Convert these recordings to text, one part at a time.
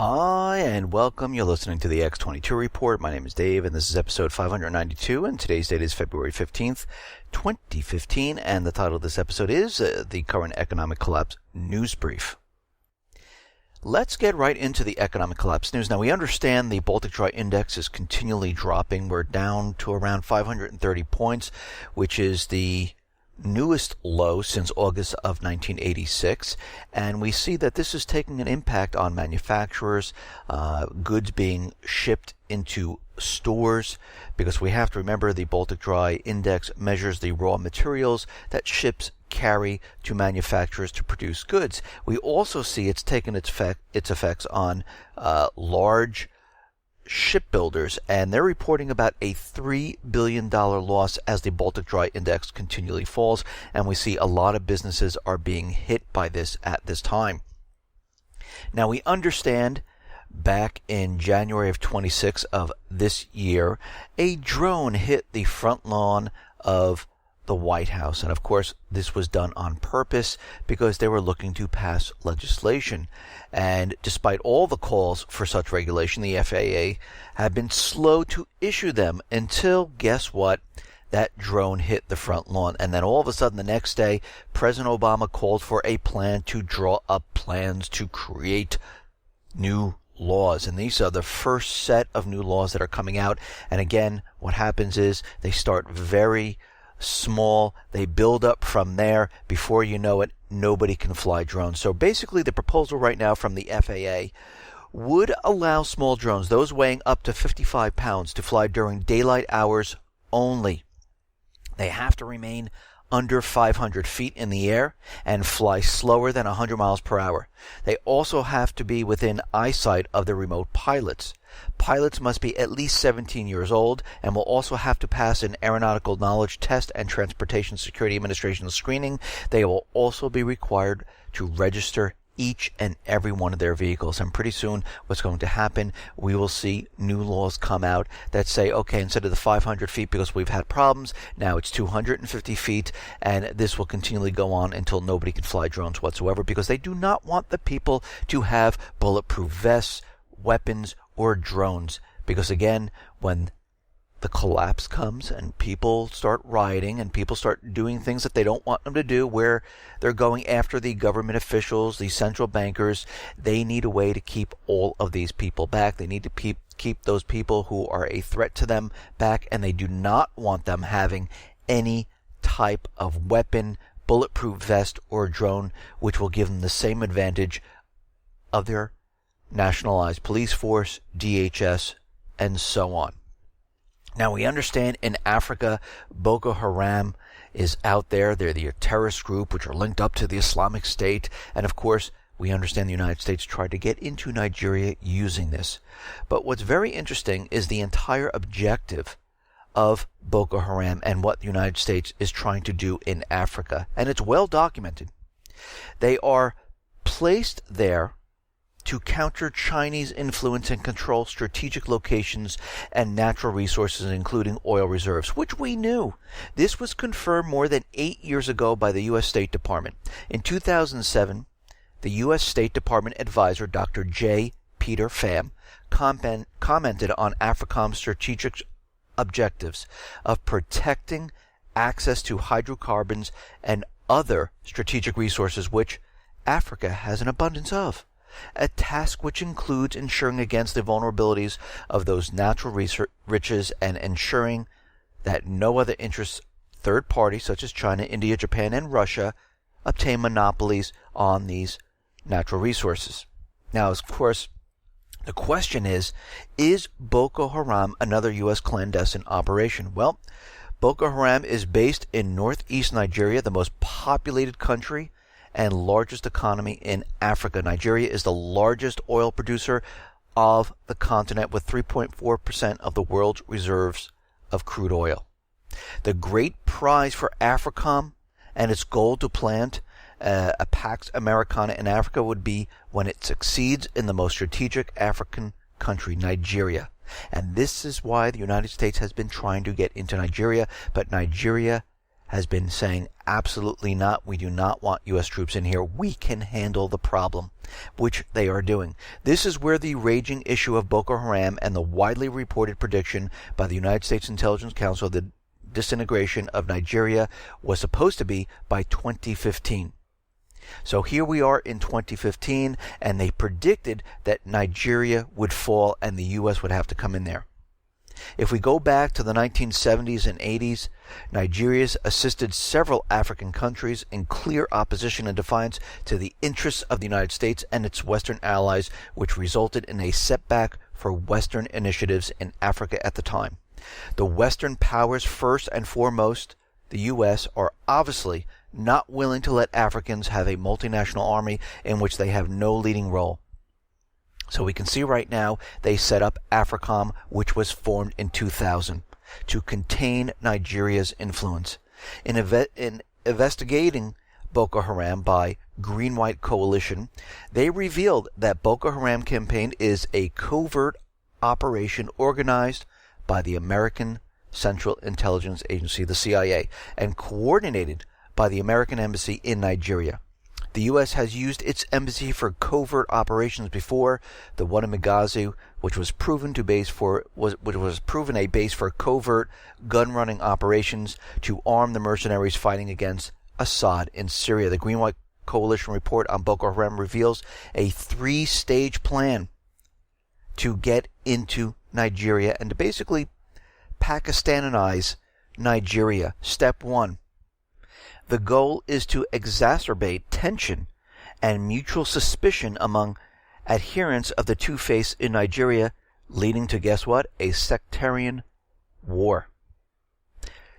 Hi, and welcome. You're listening to the X22 Report. My name is Dave, and this is episode 592, and today's date is February 15th, 2015, and the title of this episode is The Current Economic Collapse News Brief. Let's get right into the economic collapse news. Now, we understand the Baltic Dry Index is continually dropping. We're down to around 530 points, which is the newest low since August of 1986, and we see that this is taking an impact on manufacturers, goods being shipped into stores, because we have to remember the Baltic Dry Index measures the raw materials that ships carry to manufacturers to produce goods. We also see it's taken its effects on large shipbuilders, and they're reporting about a $3 billion loss as the Baltic Dry Index continually falls, and we see a lot of businesses are being hit by this at this time. Now, we understand back in January of 26 of this year, a drone hit the front lawn of the White House, and of course this was done on purpose because they were looking to pass legislation. And despite all the calls for such regulation, the FAA have been slow to issue them until, guess what, that drone hit the front lawn. And then all of a sudden the next day, President Obama called for a plan to draw up plans to create new laws. And these are the first set of new laws that are coming out. And again, what happens is they start very small, they build up from there. Before you know it, nobody can fly drones. So basically the proposal right now from the FAA would allow small drones, those weighing up to 55 pounds, to fly during daylight hours only. They have to remain under 500 feet in the air and fly slower than 100 miles per hour. They also have to be within eyesight of the remote pilots. Pilots must be at least 17 years old and will also have to pass an aeronautical knowledge test and Transportation Security Administration screening. They will also be required to register each and every one of their vehicles. And pretty soon what's going to happen, we will see new laws come out that say, okay, instead of the 500 feet because we've had problems, now it's 250 feet, and this will continually go on until nobody can fly drones whatsoever, because they do not want the people to have bulletproof vests, weapons, or drones. Because again, when the collapse comes and people start rioting and people start doing things that they don't want them to do, where they're going after the government officials, the central bankers, they need a way to keep all of these people back. They need to keep those people who are a threat to them back, and they do not want them having any type of weapon, bulletproof vest, or drone, which will give them the same advantage of their nationalized police force, DHS, and so on. Now, we understand in Africa, Boko Haram is out there. They're the terrorist group which are linked up to the Islamic State. And of course, we understand the United States tried to get into Nigeria using this. But what's very interesting is the entire objective of Boko Haram and what the United States is trying to do in Africa. And it's well documented. They are placed there to counter Chinese influence and control strategic locations and natural resources, including oil reserves, which we knew. This was confirmed more than 8 years ago by the U.S. State Department. In 2007, the U.S. State Department advisor, Dr. J. Peter Pham, commented on AFRICOM's strategic objectives of protecting access to hydrocarbons and other strategic resources which Africa has an abundance of. A task which includes ensuring against the vulnerabilities of those natural riches and ensuring that no other interests, third parties such as China, India, Japan, and Russia, obtain monopolies on these natural resources. Now, of course, the question is Boko Haram another U.S. clandestine operation? Well, Boko Haram is based in northeast Nigeria, the most populated country and largest economy in Africa. Nigeria is the largest oil producer of the continent with 3.4% of the world's reserves of crude oil. The great prize for AFRICOM and its goal to plant a Pax Americana in Africa would be when it succeeds in the most strategic African country, Nigeria. And this is why the United States has been trying to get into Nigeria, but Nigeria has been saying absolutely not. We do not want U.S. troops in here. We can handle the problem, which they are doing. This is where the raging issue of Boko Haram and the widely reported prediction by the United States Intelligence Council of the disintegration of Nigeria was supposed to be by 2015. So here we are in 2015, and they predicted that Nigeria would fall and the U.S. would have to come in there. If we go back to the 1970s and 80s, Nigeria assisted several African countries in clear opposition and defiance to the interests of the United States and its Western allies, which resulted in a setback for Western initiatives in Africa at the time. The Western powers, first and foremost, the U.S., are obviously not willing to let Africans have a multinational army in which they have no leading role. So we can see right now they set up AFRICOM, which was formed in 2000 to contain Nigeria's influence. In investigating Boko Haram by Green-White Coalition, they revealed that Boko Haram campaign is a covert operation organized by the American Central Intelligence Agency, the CIA, and coordinated by the American Embassy in Nigeria. The U.S. has used its embassy for covert operations before. The one in Benghazi, which was proven a base for covert gun-running operations to arm the mercenaries fighting against Assad in Syria. The Green-White Coalition report on Boko Haram reveals a 3-stage plan to get into Nigeria and to basically Pakistanize Nigeria. Step 1. The goal is to exacerbate tension and mutual suspicion among adherents of the two faiths in Nigeria, leading to, guess what? A sectarian war.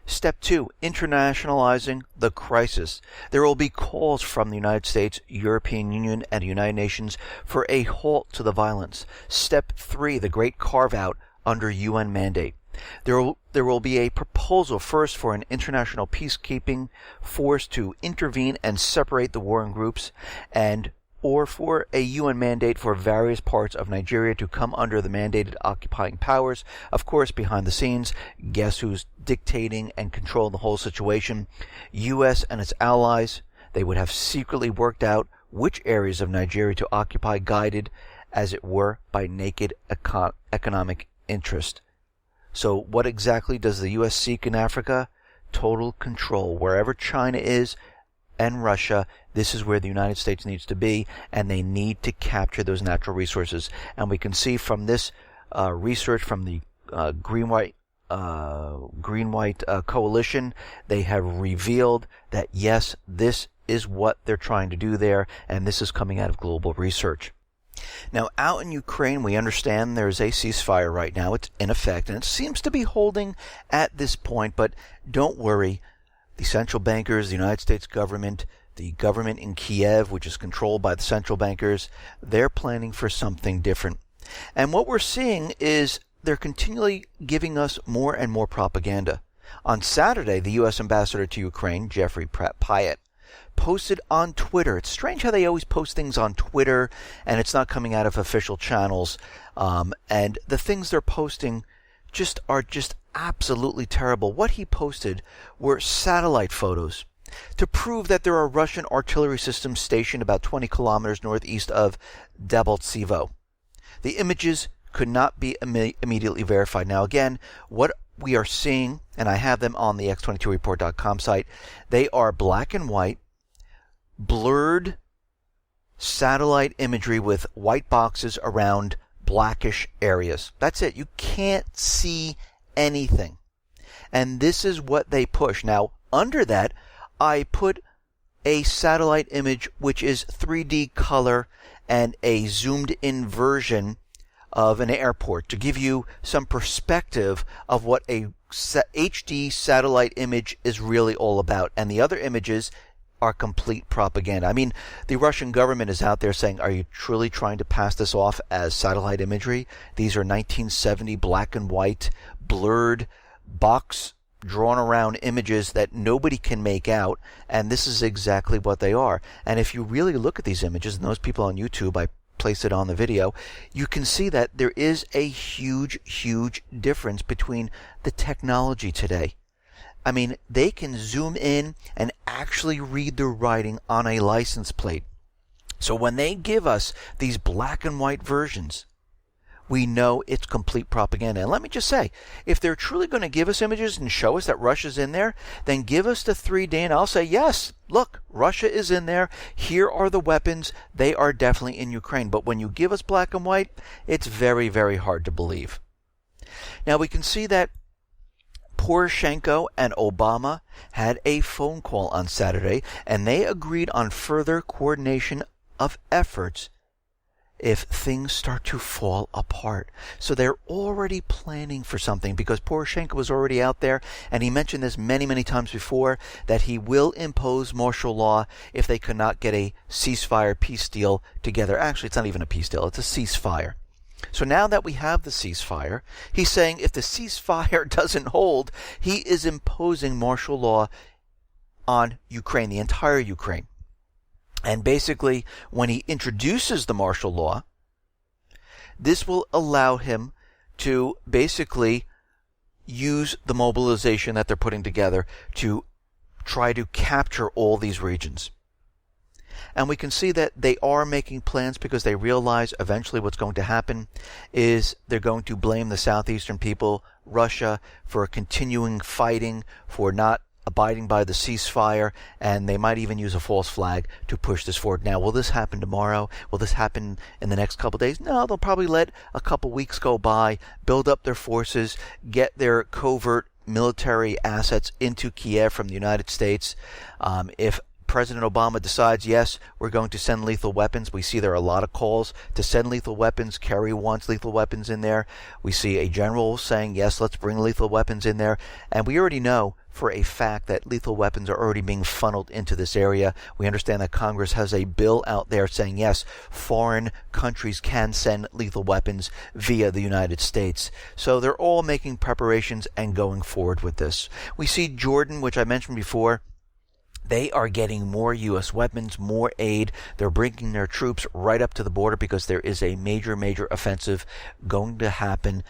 Step 2. Internationalizing the crisis. There will be calls from the United States, European Union, and the United Nations for a halt to the violence. Step 3. The great carve-out under UN mandate. There will be a proposal first for an international peacekeeping force to intervene and separate the warring groups, or for a UN mandate for various parts of Nigeria to come under the mandated occupying powers. Of course, behind the scenes, guess who's dictating and controlling the whole situation? U.S. and its allies. They would have secretly worked out which areas of Nigeria to occupy, guided, as it were, by naked economic interest. So what exactly does the U.S. seek in Africa? Total control. Wherever China is and Russia, this is where the United States needs to be, and they need to capture those natural resources. And we can see from this research from the Green-White Coalition, they have revealed that, yes, this is what they're trying to do there, and this is coming out of global research. Now, out in Ukraine, we understand there's a ceasefire right now. It's in effect, and it seems to be holding at this point, but don't worry. The central bankers, the United States government, the government in Kiev, which is controlled by the central bankers, they're planning for something different. And what we're seeing is they're continually giving us more and more propaganda. On Saturday, the U.S. ambassador to Ukraine, Jeffrey Pyatt, posted on Twitter. It's strange how they always post things on Twitter and it's not coming out of official channels. And the things they're posting are just absolutely terrible. What he posted were satellite photos to prove that there are Russian artillery systems stationed about 20 kilometers northeast of Debaltsevo. The images could not be immediately verified. Now again, what we are seeing, and I have them on the X22Report.com site, they are black and white, blurred satellite imagery with white boxes around blackish areas. That's it. You can't see anything. And this is what they push. Now, under that, I put a satellite image which is 3D color and a zoomed in version of an airport to give you some perspective of what a HD satellite image is really all about. And the other images are complete propaganda. I mean, the Russian government is out there saying, are you truly trying to pass this off as satellite imagery? These are 1970 black and white, blurred, box drawn around images that nobody can make out, and this is exactly what they are. And if you really look at these images, and those people on YouTube, I place it on the video, you can see that there is a huge difference between the technology today. I mean, they can zoom in and actually read the writing on a license plate. So when they give us these black and white versions, we know it's complete propaganda. And let me just say, if they're truly going to give us images and show us that Russia's in there, then give us the 3D and I'll say, yes, look, Russia is in there. Here are the weapons. They are definitely in Ukraine. But when you give us black and white, it's very, very hard to believe. Now we can see that Poroshenko and Obama had a phone call on Saturday, and they agreed on further coordination of efforts if things start to fall apart. So they're already planning for something, because Poroshenko was already out there, and he mentioned this many, many times before, that he will impose martial law if they cannot get a ceasefire peace deal together. Actually, it's not even a peace deal, it's a ceasefire. So now that we have the ceasefire, he's saying if the ceasefire doesn't hold, he is imposing martial law on Ukraine, the entire Ukraine. And basically, when he introduces the martial law, this will allow him to basically use the mobilization that they're putting together to try to capture all these regions. And we can see that they are making plans, because they realize eventually what's going to happen is they're going to blame the southeastern people, Russia, for continuing fighting, for not abiding by the ceasefire, and they might even use a false flag to push this forward. Now, will this happen tomorrow? Will this happen in the next couple of days? No, they'll probably let a couple weeks go by, build up their forces, get their covert military assets into Kiev from the United States. If President Obama decides, yes, we're going to send lethal weapons. We see there are a lot of calls to send lethal weapons. Kerry wants lethal weapons in there. We see a general saying, yes, let's bring lethal weapons in there. And we already know for a fact that lethal weapons are already being funneled into this area. We understand that Congress has a bill out there saying, yes, foreign countries can send lethal weapons via the United States. So they're all making preparations and going forward with this. We see Jordan, which I mentioned before. They are getting more U.S. weapons, more aid. They're bringing their troops right up to the border, because there is a major, major offensive going to happen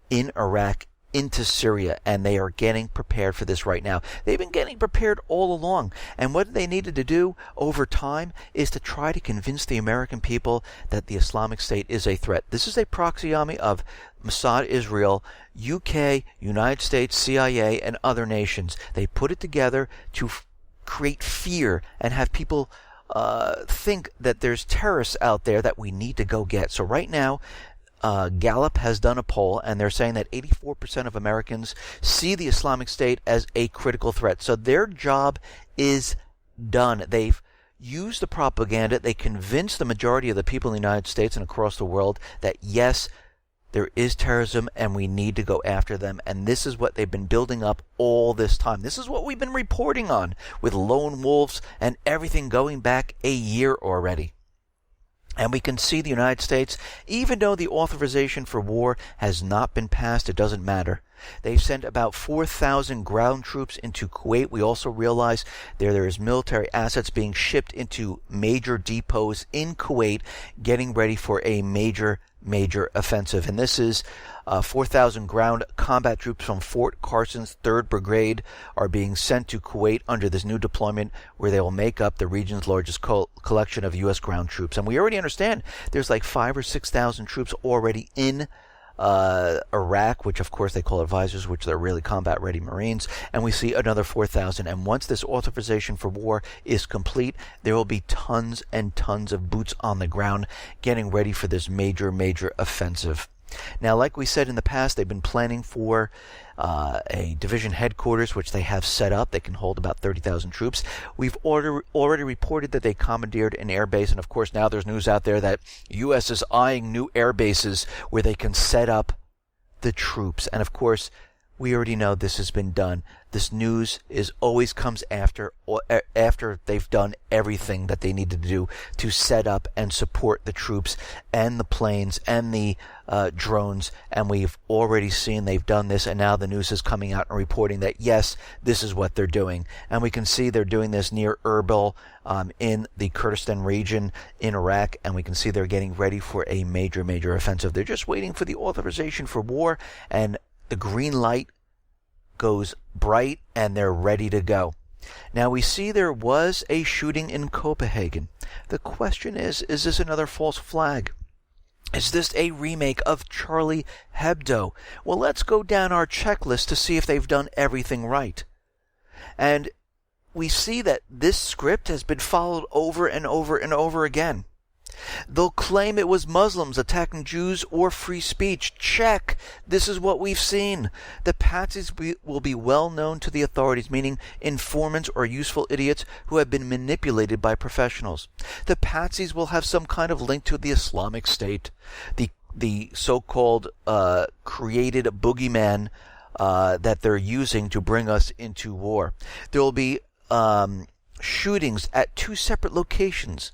in Iraq into Syria, and they are getting prepared for this right now. They've been getting prepared all along, and what they needed to do over time is to try to convince the American people that the Islamic State is a threat. This is a proxy army of Mossad, Israel, UK, United States, CIA, and other nations. They put it together to create fear and have people think that there's terrorists out there that we need to go get. So right now, Gallup has done a poll, and they're saying that 84% of Americans see the Islamic State as a critical threat. So their job is done. They've used the propaganda. They convinced the majority of the people in the United States and across the world that, yes, there is terrorism and we need to go after them. And this is what they've been building up all this time. This is what we've been reporting on with lone wolves and everything going back a year already. And we can see the United States, even though the authorization for war has not been passed, it doesn't matter. They've sent about 4,000 ground troops into Kuwait. We also realize there is military assets being shipped into major depots in Kuwait, getting ready for a major offensive. And this is 4,000 ground combat troops from Fort Carson's 3rd Brigade are being sent to Kuwait under this new deployment, where they will make up the region's largest collection of U.S. ground troops. And we already understand there's like 5,000 or 6,000 troops already in Iraq, which of course they call advisors, which they're really combat-ready Marines, and we see another 4,000. And once this authorization for war is complete, there will be tons and tons of boots on the ground getting ready for this major offensive. Now, like we said in the past, they've been planning for a division headquarters, which they have set up. They can hold about 30,000 troops. We've already reported that they commandeered an air base, and of course now there's news out there that U.S. is eyeing new air bases where they can set up the troops. And of course, we already know this has been done. This news always comes after they've done everything that they needed to do to set up and support the troops and the planes and the drones. And we've already seen they've done this, and now the news is coming out and reporting that, yes, this is what they're doing. And we can see they're doing this near Erbil in the Kurdistan region in Iraq, and we can see they're getting ready for a major offensive. They're just waiting for the authorization for war, and the green light goes bright and they're ready to go. Now we see there was a shooting in Copenhagen. The question is this another false flag? Is this a remake of Charlie Hebdo? Well, let's go down our checklist to see if they've done everything right. And we see that this script has been followed over and over and over again. They'll claim it was Muslims attacking Jews or free speech. Check. This is what we've seen. The patsies will be well known to the authorities, meaning informants or useful idiots who have been manipulated by professionals. The patsies will have some kind of link to the Islamic State, the so-called created boogeyman that they're using to bring us into war. There will be shootings at 2 separate locations,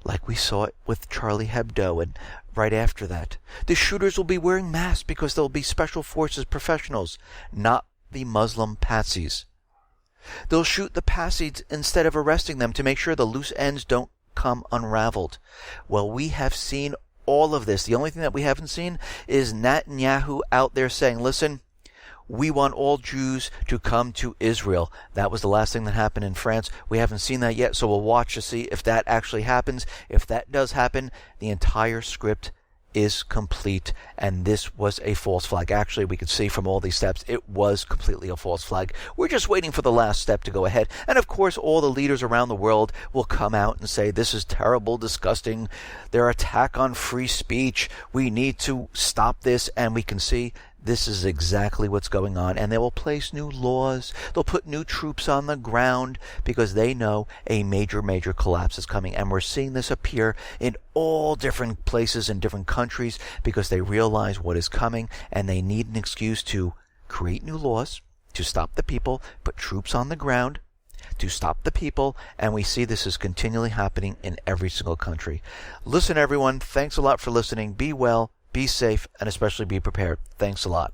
like we saw it with Charlie Hebdo, and right after that. The shooters will be wearing masks because they'll be special forces professionals, not the Muslim patsies. They'll shoot the patsies instead of arresting them to make sure the loose ends don't come unraveled. Well, we have seen all of this. The only thing that we haven't seen is Netanyahu out there saying, listen, we want all Jews to come to Israel. That was the last thing that happened in France. We haven't seen that yet, so we'll watch to see if that actually happens. If that does happen, the entire script is complete, and this was a false flag. Actually, we can see from all these steps, it was completely a false flag. We're just waiting for the last step to go ahead. And of course, all the leaders around the world will come out and say, this is terrible, disgusting, their attack on free speech. We need to stop this, and we can see this is exactly what's going on, and they will place new laws. They'll put new troops on the ground because they know a major collapse is coming. And we're seeing this appear in all different places in different countries because they realize what is coming, and they need an excuse to create new laws to stop the people, put troops on the ground to stop the people, and we see this is continually happening in every single country. Listen, everyone, thanks a lot for listening. Be well, be safe, and especially be prepared. Thanks a lot.